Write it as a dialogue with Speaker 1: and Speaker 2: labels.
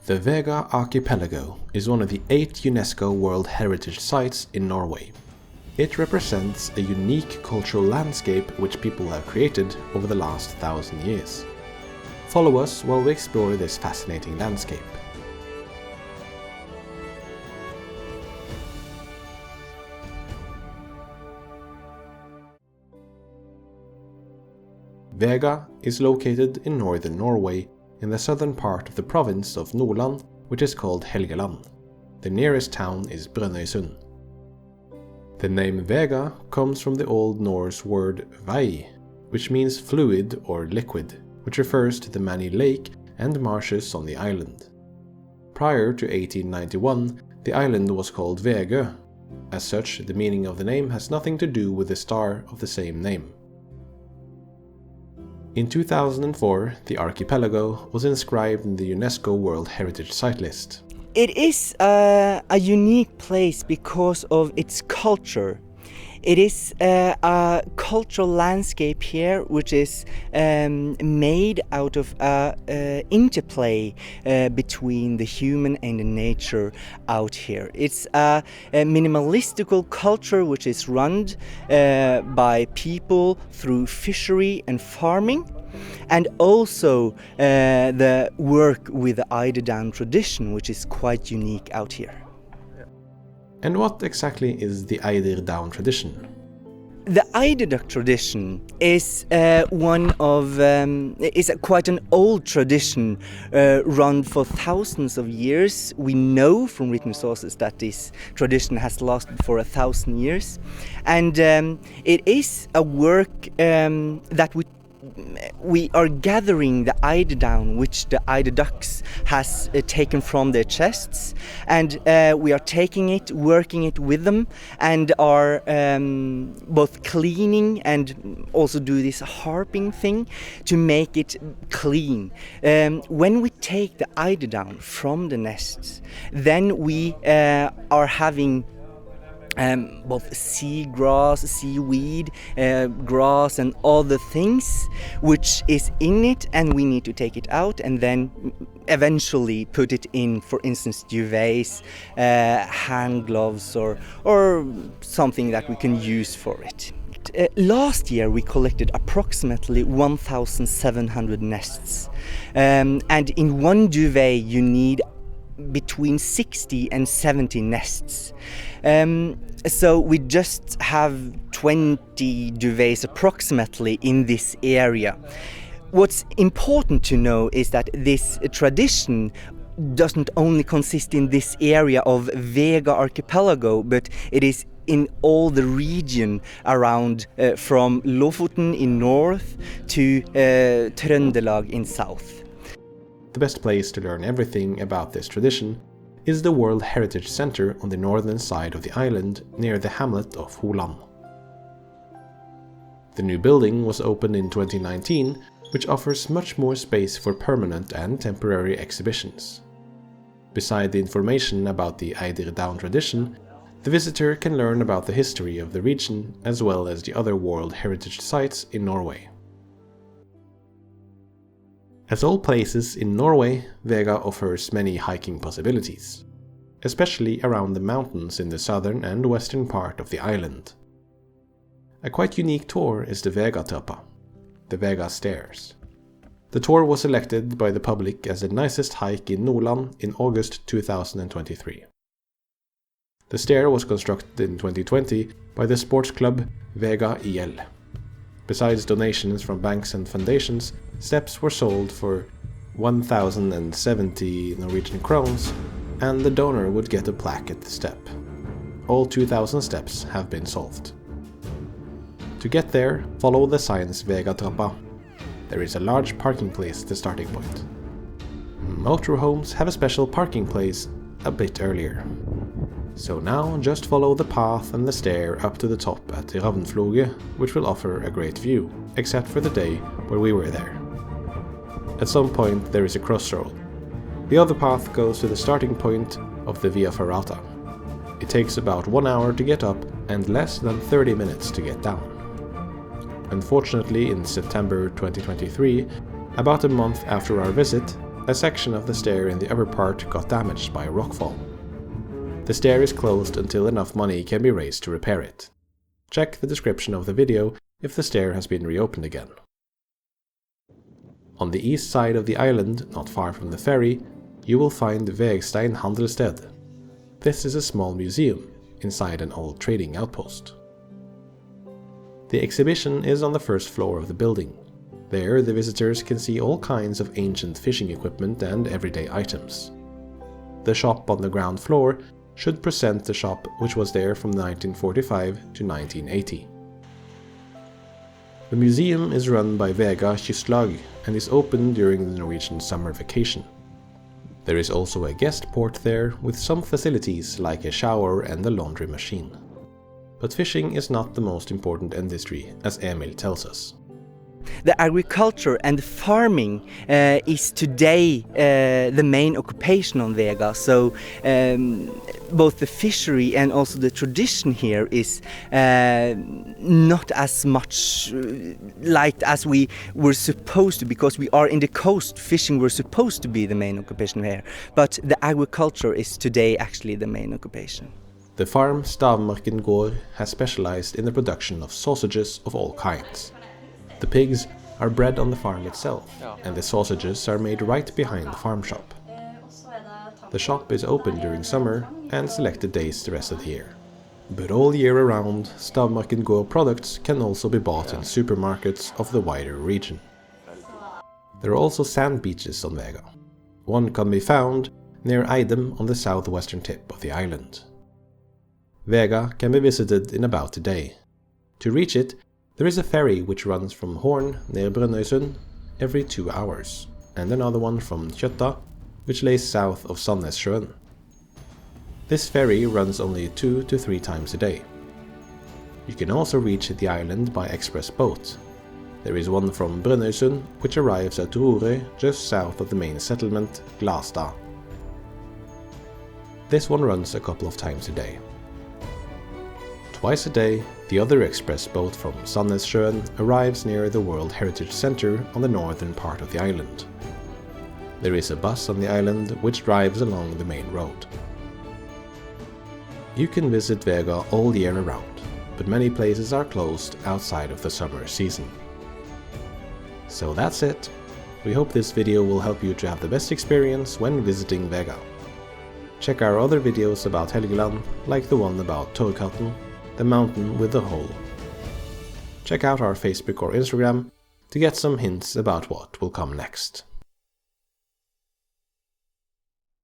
Speaker 1: The Vega Archipelago is one of the 8 UNESCO World Heritage Sites in Norway. It represents a unique cultural landscape which people have created over the last 1,000 years. Follow us while we explore this fascinating landscape. Vega is located in northern Norway, in the southern part of the province of Nordland, which is called Helgeland. The nearest town is Brønnøysund. The name Vega comes from the Old Norse word vei, which means fluid or liquid, which refers to the many lakes and marshes on the island. Prior to 1891, the island was called Vegø. As such, the meaning of the name has nothing to do with the star of the same name. In 2004, the archipelago was inscribed in the UNESCO World Heritage Site list.
Speaker 2: It is a unique place because of its culture. It is a cultural landscape here which is made out of interplay between the human and the nature out here. It's a minimalistical culture which is run by people through fishery and farming, and also the work with the Eider Down tradition, which is quite unique out here.
Speaker 1: And what exactly is the Eider Down tradition?
Speaker 2: The Eider Down tradition is quite an old tradition run for thousands of years. We know from written sources that this tradition has lasted for 1,000 years, and it is a work that we are gathering the eider down, which the eider ducks has taken from their chests, and we are taking it, working it with them, and are both cleaning and also do this harping thing to make it clean. When we take the eider down from the nests, then we are having both seagrass, seaweed, grass and other things which is in it, and we need to take it out and then eventually put it in, for instance, unveils, hand gloves or something that we can use for it. Last year we collected approximately 1,700 nests, and in one duvet you need between 60 and 70 nests. So we just have 20 duvets approximately in this area. What's important to know is that this tradition doesn't only consist in this area of Vega Archipelago, but it is in all the region around from Lofoten in north to Trøndelag in south.
Speaker 1: The best place to learn everything about this tradition is the World Heritage Center on the northern side of the island near the hamlet of Holand. The new building was opened in 2019, which offers much more space for permanent and temporary exhibitions. Beside the information about the Eider Down tradition, the visitor can learn about the history of the region as well as the other World Heritage Sites in Norway. As all places in Norway, Vega offers many hiking possibilities, especially around the mountains in the southern and western part of the island. A quite unique tour is the Vegatrappa, the Vega Stairs. The tour was selected by the public as the nicest hike in Nordland in August 2023. The stair was constructed in 2020 by the sports club Vega IL. Besides donations from banks and foundations, steps were sold for 1,070 Norwegian crowns, and the donor would get a plaque at the step. All 2,000 steps have been solved. To get there, follow the signs Vegatrappa. There is a large parking place at the starting point. Motorhomes have a special parking place a bit earlier. So now just follow the path and the stair up to the top at Ravnfloget, which will offer a great view, except for the day where we were there. At some point there is a crossroad. The other path goes to the starting point of the Via Ferrata. It takes about 1 hour to get up and less than 30 minutes to get down. Unfortunately, in September 2023, about a month after our visit, a section of the stair in the upper part got damaged by a rockfall. The stair is closed until enough money can be raised to repair it. Check the description of the video if the stair has been reopened again. On the east side of the island, not far from the ferry, you will find Vegstein Handelssted. This is a small museum inside an old trading outpost. The exhibition is on the first floor of the building. There, the visitors can see all kinds of ancient fishing equipment and everyday items. The shop on the ground floor should present the shop which was there from 1945 to 1980. The museum is run by Vega Archipelago and is open during the Norwegian summer vacation. There is also a guest port there with some facilities like a shower and a laundry machine. But fishing is not the most important industry, as Emil tells us.
Speaker 2: The agriculture and the farming is today the main occupation on Vega. So both the fishery and also the tradition here is not as much liked as we were supposed to, because we are in the coast. Fishing were supposed to be the main occupation here, but the agriculture is today actually the main occupation.
Speaker 1: The farm Stavmarken Gård has specialized in the production of sausages of all kinds. The pigs are bred on the farm itself, and the sausages are made right behind the farm shop. The shop is open during summer and selected days the rest of the year. But all year around, Stavmarken Gård products can also be bought in supermarkets of the wider region. There are also sand beaches on Vega. One can be found near Eider on the southwestern tip of the island. Vega can be visited in about a day. To reach it, there is a ferry which runs from Horn near Brønnøysund every 2 hours, and another one from Kjøtta, which lays south of Sandnessjøen. This ferry runs only 2 to 3 times a day. You can also reach the island by express boat. There is one from Brønnøysund which arrives at Rorøy just south of the main settlement, Glastad. This one runs a couple of times a day. Twice a day, the other express boat from Sandnessjøen arrives near the World Heritage Center on the northern part of the island. There is a bus on the island which drives along the main road. You can visit Vega all year around, but many places are closed outside of the summer season. So that's it. We hope this video will help you to have the best experience when visiting Vega. Check our other videos about Helgeland, like the one about Torghatten, the mountain with the hole. Check out our Facebook or Instagram to get some hints about what will come next.